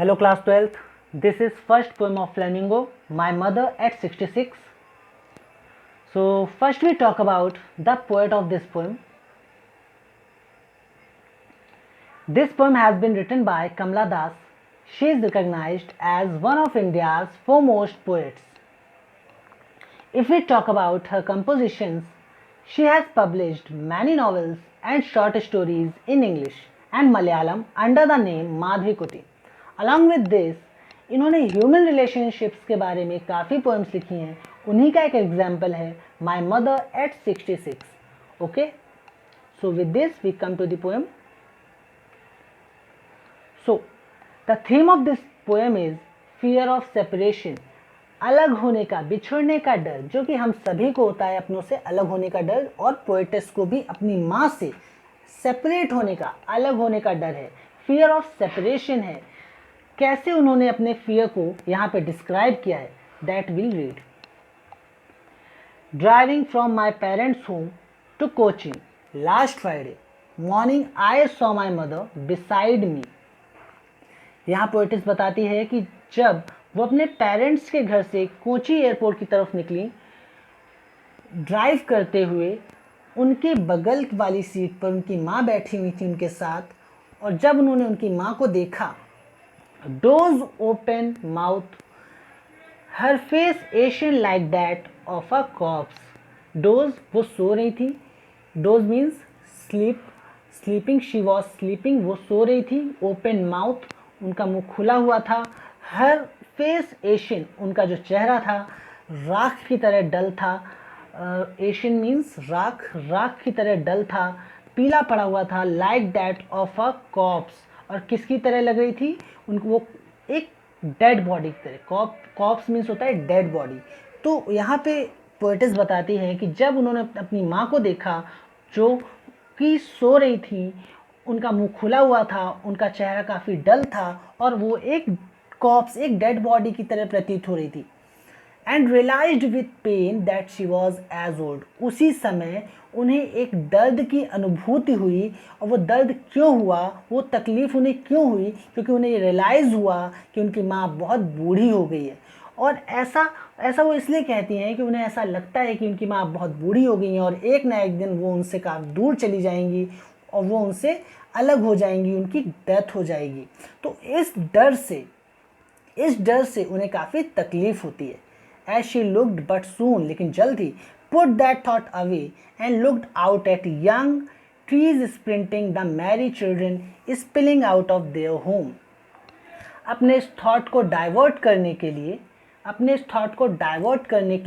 Hello class 12th. This is first poem of Flamingo, My Mother at 66. So first we talk about the poet of this poem. This poem has been written by Kamala Das. She is recognized as one of India's foremost poets. If we talk about her compositions, she has published many novels and short stories in English and Malayalam under the name Madhvi Kuti. Along with this, इन्होंने human relationships के बारे में काफ़ी poems लिखी हैं. उन्हीं का एक एग्जाम्पल है my mother at 66. Okay, so with this we come to the poem. So the theme of this poem is fear of separation. अलग होने का, बिछड़ने का डर, जो कि हम सभी को होता है, अपनों से अलग होने का डर, और पोएटेस को भी अपनी माँ से सेपरेट होने का, अलग होने का डर है. फियर ऑफ सेपरेशन है. कैसे उन्होंने अपने फियर को यहाँ पे डिस्क्राइब किया है, that will read. Driving from my parents home to coaching last Friday morning I saw my mother beside me. यहाँ पोएटिस बताती है कि जब वो अपने पेरेंट्स के घर से कोची एयरपोर्ट की तरफ निकली, ड्राइव करते हुए उनके बगल वाली सीट पर उनकी माँ बैठी हुई थी उनके साथ, और जब उन्होंने उनकी माँ को देखा, dose open mouth, her face Asian like that of a cops. Dose, वो सो रही थी. Dose means sleep, sleeping, she was sleeping, वो सो रही थी. ओपन माउथ, उनका मुंह खुला हुआ था. हर फेस एशियन, उनका जो चेहरा था राख की तरह डल था. एशियन मीन्स राख, राख की तरह डल था, पीला पड़ा हुआ था. Like that of a cops, और किसकी तरह लग रही थी उनको, वो एक डेड बॉडी की तरह. कॉप्स मीन्स होता है डेड बॉडी. तो यहाँ पे पोएटिस बताती है कि जब उन्होंने अपनी माँ को देखा जो कि सो रही थी, उनका मुंह खुला हुआ था, उनका चेहरा काफ़ी डल था, और वो एक कॉप्स, एक डेड बॉडी की तरह प्रतीत हो रही थी. And realised with pain that she was as old. उसी समय उन्हें एक दर्द की अनुभूति हुई, और वो दर्द क्यों हुआ, वो तकलीफ़ उन्हें क्यों हुई, क्योंकि उन्हें रियलाइज़ हुआ कि उनकी माँ बहुत बूढ़ी हो गई है. और ऐसा वो इसलिए कहती हैं कि उन्हें ऐसा लगता है कि उनकी माँ बहुत बूढ़ी हो गई हैं, और एक ना एक दिन वो उनसे काफ़ी दूर चली जाएंगी, और वो उनसे अलग हो जाएंगी, उनकी डेथ हो जाएगी. तो इस डर से उन्हें काफ़ी तकलीफ़ होती है. As she looked, but soon, लेकिन जल्द ही, put that thought away and looked out at young trees sprinting, the merry children spilling out of their home. अपने इस थॉट को डाइवर्ट करने के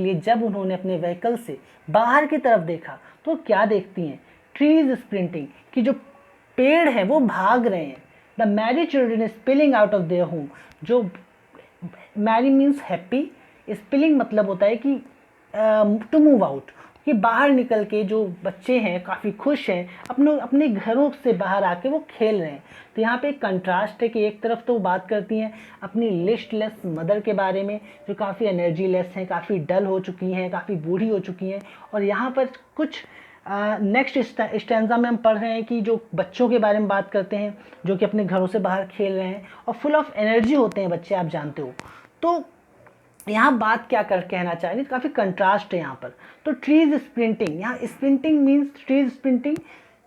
लिए जब उन्होंने अपने व्हीकल से बाहर की तरफ देखा, तो क्या देखती हैं? ट्रीज स्प्रिंटिंग, कि जो पेड़ हैं वो भाग रहे हैं. The Mary children spilling out of their home. जो मैरी मीन्स हैप्पी, स्पिलिंग मतलब होता है कि टू मूव आउट, कि बाहर निकल के जो बच्चे हैं काफ़ी खुश हैं, अपने घरों से बाहर आके वो खेल रहे हैं. तो यहाँ पे एक कंट्रास्ट है कि एक तरफ तो बात करती हैं अपनी लिस्टलेस मदर के बारे में, जो काफ़ी एनर्जी लेस हैं, काफ़ी डल हो चुकी हैं, काफ़ी बूढ़ी हो चुकी हैं. और यहाँ पर कुछ नेक्स्ट स्टैंजा में हम पढ़ रहे हैं कि जो बच्चों के बारे में बात करते हैं, जो कि अपने घरों से बाहर खेल रहे हैं और फुल ऑफ एनर्जी होते हैं बच्चे, आप जानते हो. तो यहाँ बात क्या कहना चाह रही, काफ़ी कंट्रास्ट है यहाँ पर. तो ट्रीज स्प्रिंटिंग, यहाँ स्प्रिंटिंग मीन्स ट्रीज स्प्रिंटिंग,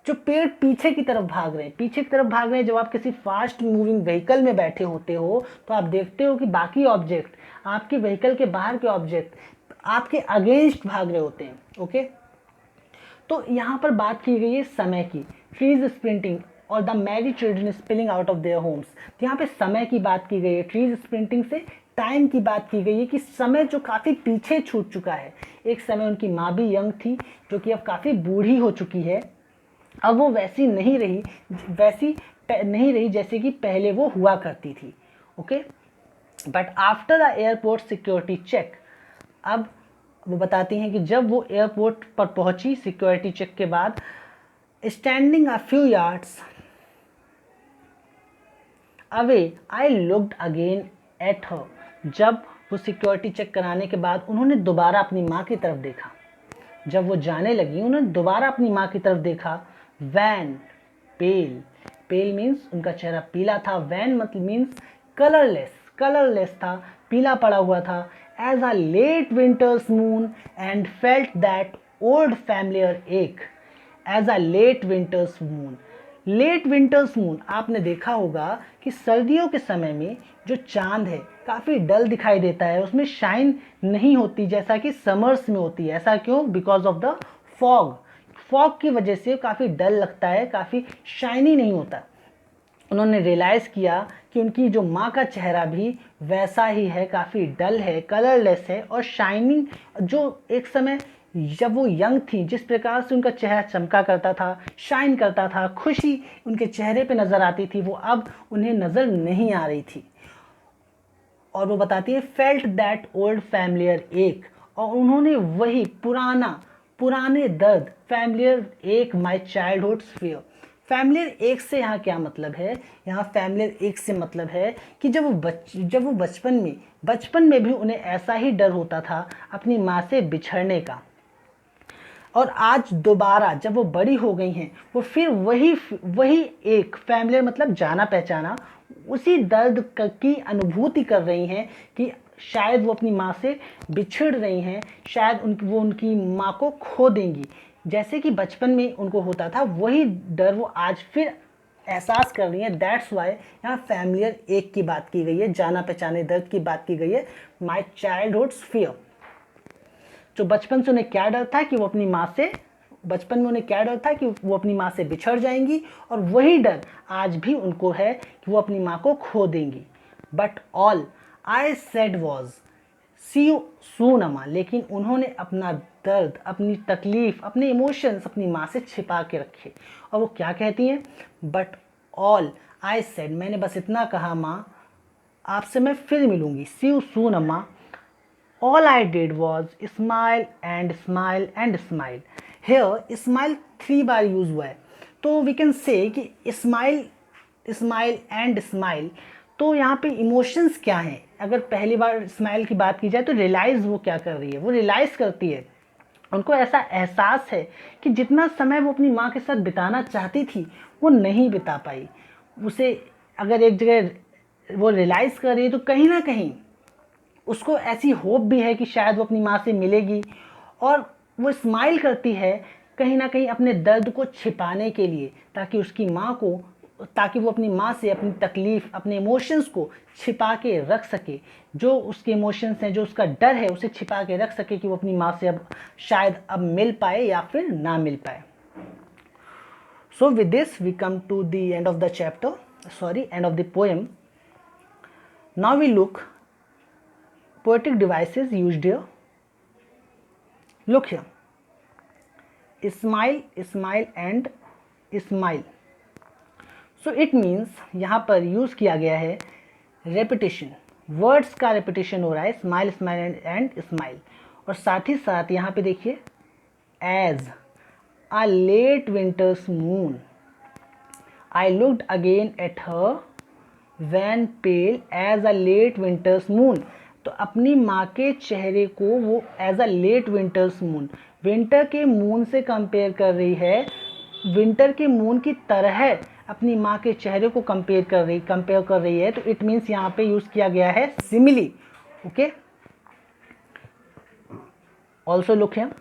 जो पेड़ पीछे की तरफ भाग रहे हैं. जब आप किसी फास्ट मूविंग व्हीकल में बैठे होते हो, तो आप देखते हो कि बाकी ऑब्जेक्ट, आपके व्हीकल के बाहर के ऑब्जेक्ट आपके अगेंस्ट भाग रहे होते हैं. ओके, तो यहाँ पर बात की गई है समय की. ट्रीज स्प्रिंटिंग और the Mary children spilling out of their homes. तो यहाँ पे समय की बात की गई है. ट्रीज स्प्रिंटिंग से टाइम की बात की गई है कि समय जो काफ़ी पीछे छूट चुका है. एक समय उनकी माँ भी यंग थी, जो कि अब काफ़ी बूढ़ी हो चुकी है. अब वो वैसी नहीं रही जैसे कि पहले वो हुआ करती थी. Okay, but after the airport security check, अब वो बताती हैं कि जब वो एयरपोर्ट पर पहुंची सिक्योरिटी चेक के बाद, standing a few yards away I looked again at हर. जब वो सिक्योरिटी चेक कराने के बाद उन्होंने दोबारा अपनी माँ की तरफ देखा. जब वो जाने लगी, उन्होंने दोबारा अपनी माँ की तरफ देखा. वैन, पेल, पेल मीन्स उनका चेहरा पीला था. वैन मतलब मीन्स कलरलेस था, पीला पड़ा हुआ था। As a late winter's moon and felt that old familiar ache. As a late winter's moon, late winter's moon, आपने देखा होगा कि सर्दियों के समय में जो चांद है काफ़ी डल दिखाई देता है, उसमें शाइन नहीं होती जैसा कि समर्स में होती है। ऐसा क्यों? Because of the fog. Fog की वजह से काफ़ी डल लगता है, काफ़ी शाइनी नहीं होता। उन्होंने रियलाइज़ किया कि उनकी जो माँ का चेहरा भी वैसा ही है, काफ़ी डल है, कलरलेस है और शाइनिंग, जो एक समय जब वो यंग थी जिस प्रकार से उनका चेहरा चमका करता था, शाइन करता था, खुशी उनके चेहरे पे नज़र आती थी, वो अब उन्हें नज़र नहीं आ रही थी। और वो बताती है फेल्ट दैट ओल्ड फैमिलियर एक, और उन्होंने वही पुराने दर्द, फैमिलियर एक, माई चाइल्डहुड फियर। फैमिलियर एक से यहाँ क्या मतलब है? यहाँ फैमिलियर एक से मतलब है कि जब वो बचपन में भी उन्हें ऐसा ही डर होता था अपनी माँ से बिछड़ने का, और आज दोबारा जब वो बड़ी हो गई हैं वो फिर वही एक फैमिलियर मतलब जाना पहचाना उसी दर्द की अनुभूति कर रही हैं कि शायद वो अपनी माँ से बिछड़ रही हैं, शायद वो उनकी माँ को खो देंगी। जैसे कि बचपन में उनको होता था वही डर वो आज फिर एहसास कर रही हैं। दैट्स वाई यहाँ फैमिलियर एक की बात की गई है, जाना पहचाने दर्द की बात की गई है, माई चाइल्डहुड फियर। जो बचपन से उन्हें क्या डर था कि वो अपनी माँ से, बचपन में उन्हें क्या डर था कि वो अपनी माँ से बिछड़ जाएंगी, और वही डर आज भी उनको है कि वो अपनी माँ को खो देंगी। But all I said was see you soon Amma, लेकिन उन्होंने अपना दर्द, अपनी तकलीफ, अपने इमोशंस अपनी माँ से छिपा के रखे। और वो क्या कहती हैं? बट ऑल आई सेड, मैंने बस इतना कहा माँ, आपसे मैं फिर मिलूंगी, सी यू सून अम्मा। All I did was smile and smile and smile. Here smile 3 bar use हुआ है, तो वी कैन से कि स्माइल एंड स्माइल। तो यहाँ पे इमोशंस क्या हैं? अगर पहली बार स्माइल की बात की जाए तो रियलाइज़ वो क्या कर रही है? वो रियलाइज़ करती है, उनको ऐसा एहसास है कि जितना समय वो अपनी माँ के साथ बिताना चाहती थी वो नहीं बिता पाई। उसे अगर एक जगह वो रियलाइज़ कर रही है तो कहीं ना कहीं उसको ऐसी होप भी है कि शायद वो अपनी माँ से मिलेगी, और वो स्माइल करती है कहीं ना कहीं अपने दर्द को छिपाने के लिए, ताकि वो अपनी माँ से अपनी तकलीफ़, अपने इमोशंस को छिपा के रख सके। जो उसके इमोशंस हैं, जो उसका डर है, उसे छिपा के रख सके कि वो अपनी माँ से अब शायद अब मिल पाए या फिर ना मिल पाए। So with this we come to the end of the chapter, end of the poem. Now we look poetic devices used here. Look here. Smile, smile and smile. So it means यहाँ पर use किया गया है repetition, words का repetition हो रहा है, smile smile and smile. और साथ ही साथ यहाँ पे देखिए as a late winter's moon I looked again at her wan pale as a late winter's moon. तो अपनी माँ के चेहरे को वो as a late winter's moon, winter के मून से कंपेयर कर रही है, विंटर के मून की तरह अपनी माँ के चेहरे को कंपेयर कर रही है। तो इट मीन्स यहाँ पे यूज़ किया गया है simile. Okay, also look here.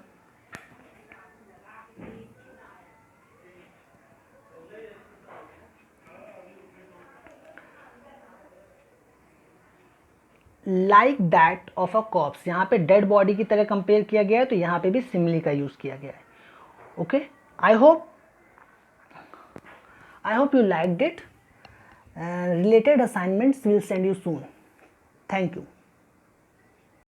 Like that of a cops, यहाँ पे डेड बॉडी की तरह कंपेयर किया गया है, तो यहाँ पे भी सिमिली का यूज़ किया गया है। Okay, I hope you liked it. Related assignments will send you soon. Thank you.